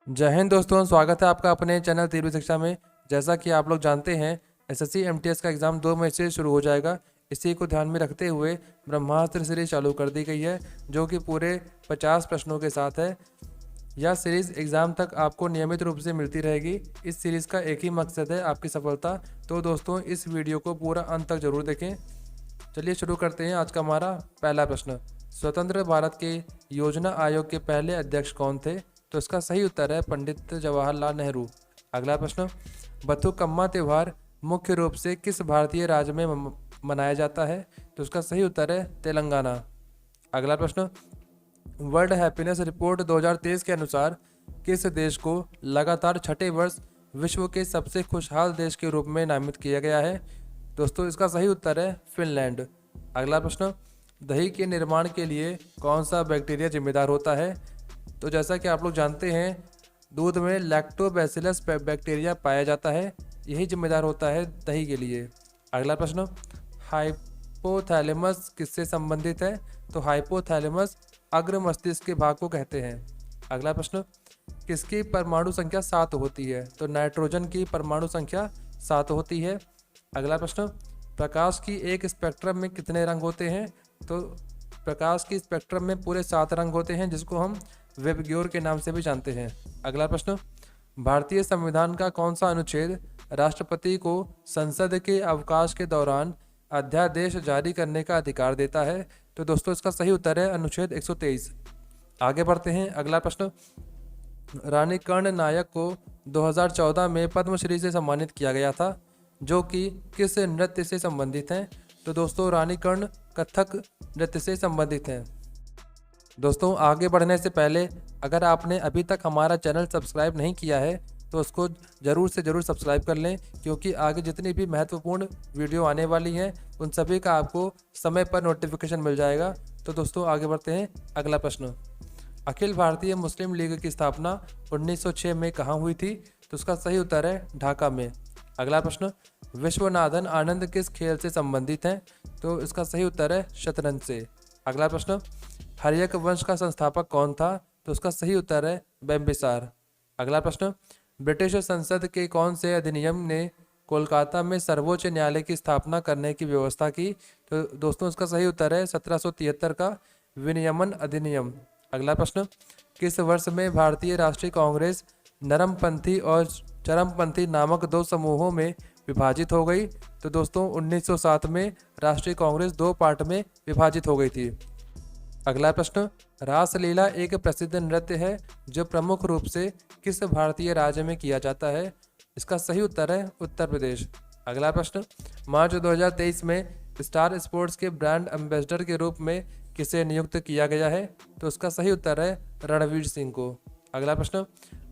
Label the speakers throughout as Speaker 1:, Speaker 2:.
Speaker 1: जय हिंद दोस्तों, स्वागत है आपका अपने चैनल तीरवी शिक्षा में। जैसा कि आप लोग जानते हैं, एसएससी एमटीएस का एग्ज़ाम 2 मई से शुरू हो जाएगा। इसी को ध्यान में रखते हुए ब्रह्मास्त्र सीरीज चालू कर दी गई है, जो कि पूरे 50 प्रश्नों के साथ है। यह सीरीज़ एग्ज़ाम तक आपको नियमित रूप से मिलती रहेगी। इस सीरीज़ का एक ही मकसद है, आपकी सफलता। तो दोस्तों, इस वीडियो को पूरा अंत तक जरूर देखें। चलिए शुरू करते हैं। आज का हमारा पहला प्रश्न, स्वतंत्र भारत के योजना आयोग के पहले अध्यक्ष कौन थे? तो इसका सही उत्तर है पंडित जवाहरलाल नेहरू। अगला प्रश्न, बथुकम्मा त्यौहार मुख्य रूप से किस भारतीय राज्य में मनाया जाता है? तो इसका सही उत्तर है तेलंगाना। अगला प्रश्न, वर्ल्ड हैप्पीनेस रिपोर्ट 2023 के अनुसार किस देश को लगातार छठे वर्ष विश्व के सबसे खुशहाल देश के रूप में नामित किया गया है? दोस्तों, इसका सही उत्तर है फिनलैंड। अगला प्रश्न, दही के निर्माण के लिए कौन सा बैक्टीरिया जिम्मेदार होता है? तो जैसा कि आप लोग जानते हैं, दूध में लैक्टोबैसिलस बैक्टीरिया पाया जाता है, यही जिम्मेदार होता है दही के लिए। अगला प्रश्न, हाइपोथैलेमस किससे संबंधित है? तो हाइपोथैलेमस अग्र मस्तिष्क के भाग को कहते हैं। अगला प्रश्न, किसकी परमाणु संख्या 7 होती है? तो नाइट्रोजन की परमाणु संख्या 7 होती है। अगला प्रश्न, प्रकाश की एक स्पेक्ट्रम में कितने रंग होते हैं? तो प्रकाश की स्पेक्ट्रम में पूरे 7 रंग होते हैं, जिसको हम वेबग्योर के नाम से भी जानते हैं। अगला प्रश्न, भारतीय संविधान का कौन सा अनुच्छेद राष्ट्रपति को संसद के अवकाश के दौरान अध्यादेश जारी करने का अधिकार देता है? तो दोस्तों, इसका सही उत्तर है अनुच्छेद 123। आगे बढ़ते हैं। अगला प्रश्न, रानी कर्ण नायक को 2014 में पद्मश्री से सम्मानित किया गया था, जो कि किस नृत्य से संबंधित हैं? तो दोस्तों, रानी कर्ण कथक नृत्य से संबंधित हैं। दोस्तों, आगे बढ़ने से पहले अगर आपने अभी तक हमारा चैनल सब्सक्राइब नहीं किया है तो उसको ज़रूर से ज़रूर सब्सक्राइब कर लें, क्योंकि आगे जितनी भी महत्वपूर्ण वीडियो आने वाली हैं उन सभी का आपको समय पर नोटिफिकेशन मिल जाएगा। तो दोस्तों, आगे बढ़ते हैं। अगला प्रश्न, अखिल भारतीय मुस्लिम लीग की स्थापना 1906 में कहाँ हुई थी? तो उसका सही उत्तर है ढाका में। अगला प्रश्न, विश्वनाथन आनंद किस खेल से संबंधित हैं? तो इसका सही उत्तर है शतरंज से। अगला प्रश्न, हर्यक वंश का संस्थापक कौन था? तो उसका सही उत्तर है बिम्बिसार। अगला प्रश्न, ब्रिटिश संसद के कौन से अधिनियम ने कोलकाता में सर्वोच्च न्यायालय की स्थापना करने की व्यवस्था की? तो दोस्तों, इसका सही उत्तर है 1773 का विनियमन अधिनियम। अगला प्रश्न, किस वर्ष में भारतीय राष्ट्रीय कांग्रेस नरमपंथी और चरमपंथी नामक 2 समूहों में विभाजित हो गई? तो दोस्तों, 1907 में राष्ट्रीय कांग्रेस 2 पार्ट में विभाजित हो गई थी। अगला प्रश्न, रासलीला एक प्रसिद्ध नृत्य है जो प्रमुख रूप से किस भारतीय राज्य में किया जाता है? इसका सही उत्तर है उत्तर प्रदेश। अगला प्रश्न, मार्च 2023 में स्टार स्पोर्ट्स के ब्रांड एम्बेसडर के रूप में किसे नियुक्त किया गया है? तो उसका सही उत्तर है रणवीर सिंह को। अगला प्रश्न,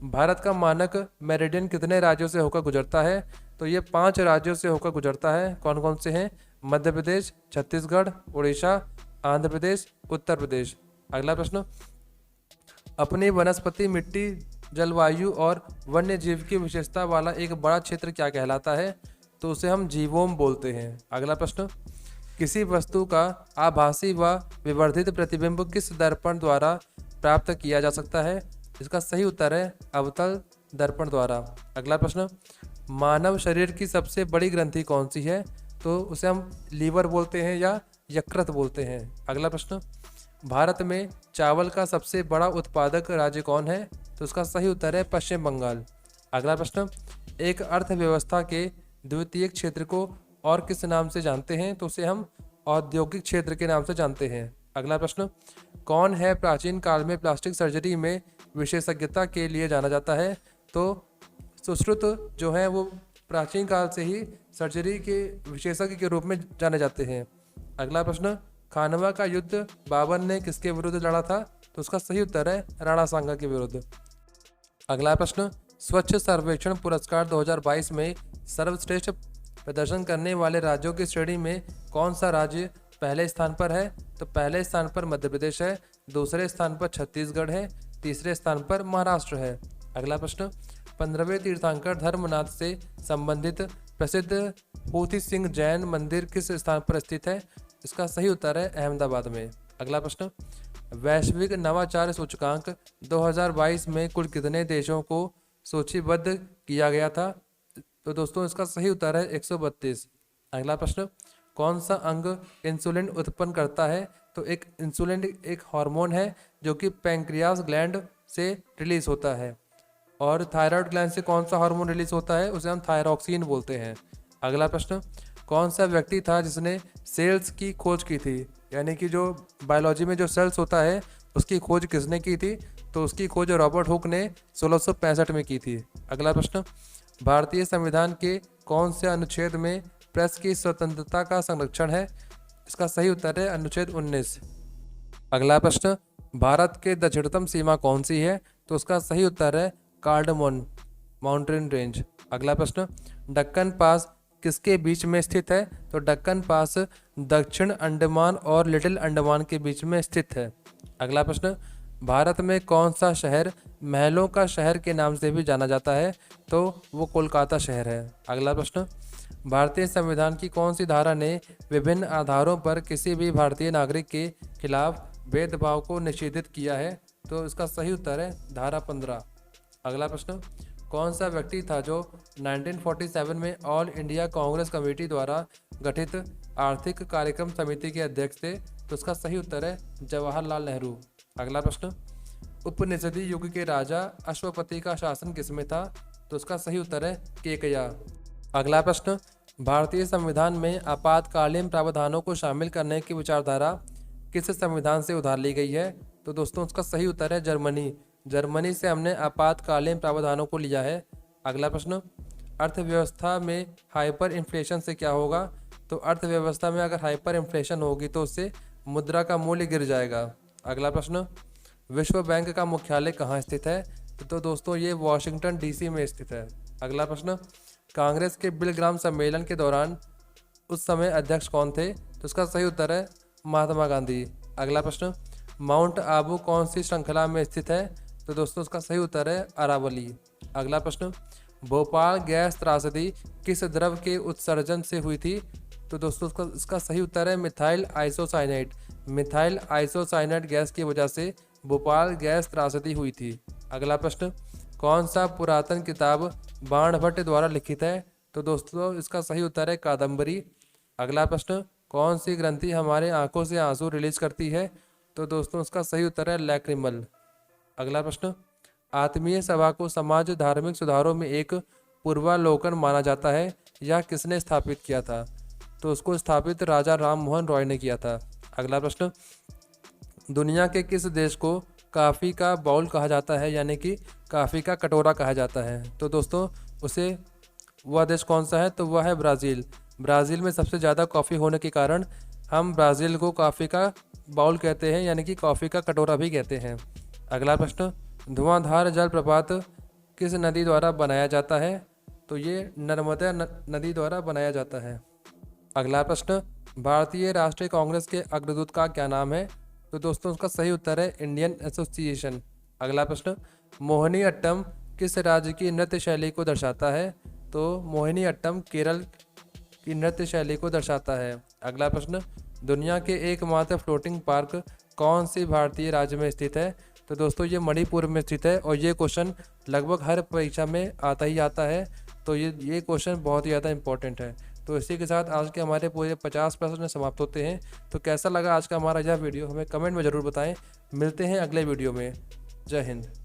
Speaker 1: भारत का मानक मेरिडियन कितने राज्यों से होकर गुजरता है? तो ये 5 राज्यों से होकर गुजरता है। कौन कौन से हैं? मध्य प्रदेश, छत्तीसगढ़, उड़ीसा, आंध्र प्रदेश, उत्तर प्रदेश। अगला प्रश्न, अपनी वनस्पति, मिट्टी, जलवायु और वन्य जीव की विशेषता वाला एक बड़ा क्षेत्र क्या कहलाता है? तो उसे हम जीवोम बोलते हैं। अगला प्रश्न, किसी वस्तु का आभासी व विवर्धित प्रतिबिंब किस दर्पण द्वारा प्राप्त किया जा सकता है? इसका सही उत्तर है अवतल दर्पण द्वारा। अगला प्रश्न, मानव शरीर की सबसे बड़ी ग्रंथि कौन सी है? तो उसे हम लीवर बोलते हैं या यकृत बोलते हैं। अगला प्रश्न, भारत में चावल का सबसे बड़ा उत्पादक राज्य कौन है? तो उसका सही उत्तर है पश्चिम बंगाल। अगला प्रश्न, एक अर्थव्यवस्था के द्वितीयक क्षेत्र को और किस नाम से जानते हैं? तो उसे हम औद्योगिक क्षेत्र के नाम से जानते हैं। अगला प्रश्न, कौन है प्राचीन काल में प्लास्टिक सर्जरी में विशेषज्ञता के लिए जाना जाता है? तो सुश्रुत जो है वो प्राचीन काल से ही सर्जरी के विशेषज्ञ के रूप में जाने जाते हैं। अगला प्रश्न, खानवा का युद्ध बाबर ने किसके विरुद्ध लड़ा था? तो उसका सही उत्तर है राणा सांगा के विरुद्ध। अगला प्रश्न, स्वच्छ सर्वेक्षण पुरस्कार 2022 में सर्वश्रेष्ठ प्रदर्शन करने वाले राज्यों की श्रेणी में कौन सा राज्य पहले स्थान पर है? तो पहले स्थान पर मध्य प्रदेश है, दूसरे स्थान पर छत्तीसगढ़ है, तीसरे स्थान पर महाराष्ट्र है। अगला प्रश्न, 15वें तीर्थंकर धर्मनाथ से संबंधित प्रसिद्ध पोथी सिंह जैन मंदिर किस स्थान पर स्थित है? इसका सही उत्तर है अहमदाबाद में। अगला प्रश्न, वैश्विक नवाचार सूचकांक 2022 में कुल कितने देशों को सूचीबद्ध किया गया था? तो दोस्तों इसका सही उत्तर है 132। अगला प्रश्न, कौन सा अंग इंसुलिन उत्पन्न करता है? तो एक इंसुलिन एक हार्मोन है जो कि पैंक्रियास ग्लैंड से रिलीज होता है। और थायराइड ग्लैंड से कौन सा हार्मोन रिलीज होता है? उसे हम थायरॉक्सिन बोलते हैं। अगला प्रश्न, कौन सा व्यक्ति था जिसने सेल्स की खोज की थी? यानी कि जो बायोलॉजी में जो सेल्स होता है उसकी खोज किसने की थी? तो उसकी खोज रॉबर्ट हुक ने 1665 में की थी। अगला प्रश्न, भारतीय संविधान के कौन से अनुच्छेद में प्रेस की स्वतंत्रता का संरक्षण है? इसका सही उत्तर है अनुच्छेद 19। अगला प्रश्न, भारत के दक्षिणतम सीमा कौन सी है? तो उसका सही उत्तर है कार्डमोन माउंटेन रेंज। अगला प्रश्न, दक्कन पास किसके बीच में स्थित है? तो दक्कन पास दक्षिण अंडमान और लिटिल अंडमान के बीच में स्थित है। अगला प्रश्न, भारत में कौन सा शहर महलों का शहर के नाम से भी जाना जाता है? तो वो कोलकाता शहर है। अगला प्रश्न, भारतीय संविधान की कौन सी धारा ने विभिन्न आधारों पर किसी भी भारतीय नागरिक के खिलाफ भेदभाव को निषेधित किया है? तो इसका सही उत्तर है धारा 15। अगला प्रश्न, कौन सा व्यक्ति था जो 1947 में ऑल इंडिया कांग्रेस कमेटी द्वारा गठित आर्थिक कार्यक्रम समिति के अध्यक्ष थे? तो इसका सही उत्तर है जवाहरलाल नेहरू। अगला प्रश्न, उपनिषदीय युग के राजा अश्वपति का शासन किसमें था? तो इसका सही उत्तर है केकया। अगला प्रश्न, भारतीय संविधान में आपातकालीन प्रावधानों को शामिल करने की विचारधारा किस संविधान से उधार ली गई है? तो दोस्तों उसका सही उत्तर है जर्मनी से हमने आपातकालीन प्रावधानों को लिया है। अगला प्रश्न, अर्थव्यवस्था में हाइपर इन्फ्लेशन से क्या होगा? तो अर्थव्यवस्था में अगर हाइपर इन्फ्लेशन होगी तो उससे मुद्रा का मूल्य गिर जाएगा। अगला प्रश्न, विश्व बैंक का मुख्यालय कहाँ स्थित है? तो दोस्तों ये वॉशिंगटन डीसी में स्थित है। अगला प्रश्न, कांग्रेस के बिलग्राम सम्मेलन के दौरान उस समय अध्यक्ष कौन थे? तो इसका सही उत्तर है महात्मा गांधी। अगला प्रश्न, माउंट आबू कौन सी श्रृंखला में स्थित है? तो दोस्तों इसका सही उत्तर है अरावली। अगला प्रश्न, भोपाल गैस त्रासदी किस द्रव के उत्सर्जन से हुई थी? तो दोस्तों इसका सही उत्तर है मिथाइल आइसोसाइनेट गैस की वजह से भोपाल गैस त्रासदी हुई थी। अगला प्रश्न, कौन सा पुरातन किताब बाणभट्ट द्वारा लिखित है? तो दोस्तों इसका सही उत्तर है कादम्बरी। अगला प्रश्न, कौन सी ग्रंथि हमारे आंखों से आंसू रिलीज करती है? तो दोस्तों इसका सही उत्तर है लैक्रिमल। अगला प्रश्न, आत्मीय सभा को समाज धार्मिक सुधारों में एक पूर्वालोकन माना जाता है, यह किसने स्थापित किया था? तो उसको स्थापित राजा राम मोहन रॉय ने किया था। अगला प्रश्न, दुनिया के किस देश को कॉफ़ी का बाउल कहा जाता है, यानी कि कॉफ़ी का कटोरा कहा जाता है? तो दोस्तों उसे वह देश कौन सा है? तो वह है ब्राज़ील। ब्राज़ील में सबसे ज़्यादा कॉफ़ी होने के कारण हम ब्राज़ील को कॉफ़ी का बाउल कहते हैं, यानी कि कॉफ़ी का कटोरा भी कहते हैं। अगला प्रश्न, धुआंधार जलप्रपात किस नदी द्वारा बनाया जाता है? तो ये नर्मदा नदी द्वारा बनाया जाता है। अगला प्रश्न, भारतीय राष्ट्रीय कांग्रेस के अग्रदूत का क्या नाम है? तो दोस्तों उसका सही उत्तर है इंडियन एसोसिएशन। अगला प्रश्न, मोहिनी अट्टम किस राज्य की नृत्य शैली को दर्शाता है? तो मोहिनी अट्टम केरल की नृत्य शैली को दर्शाता है। अगला प्रश्न, दुनिया के एकमात्र फ्लोटिंग पार्क कौन सी भारतीय राज्य में स्थित है? तो दोस्तों ये मणिपुर में स्थित है और ये क्वेश्चन लगभग हर परीक्षा में आता ही आता है, तो ये क्वेश्चन बहुत ही ज़्यादा इंपॉर्टेंट है। तो इसी के साथ आज के हमारे पूरे 50 प्रश्न समाप्त होते हैं। तो कैसा लगा आज का हमारा यह वीडियो हमें कमेंट में ज़रूर बताएं। मिलते हैं अगले वीडियो में। जय हिंद।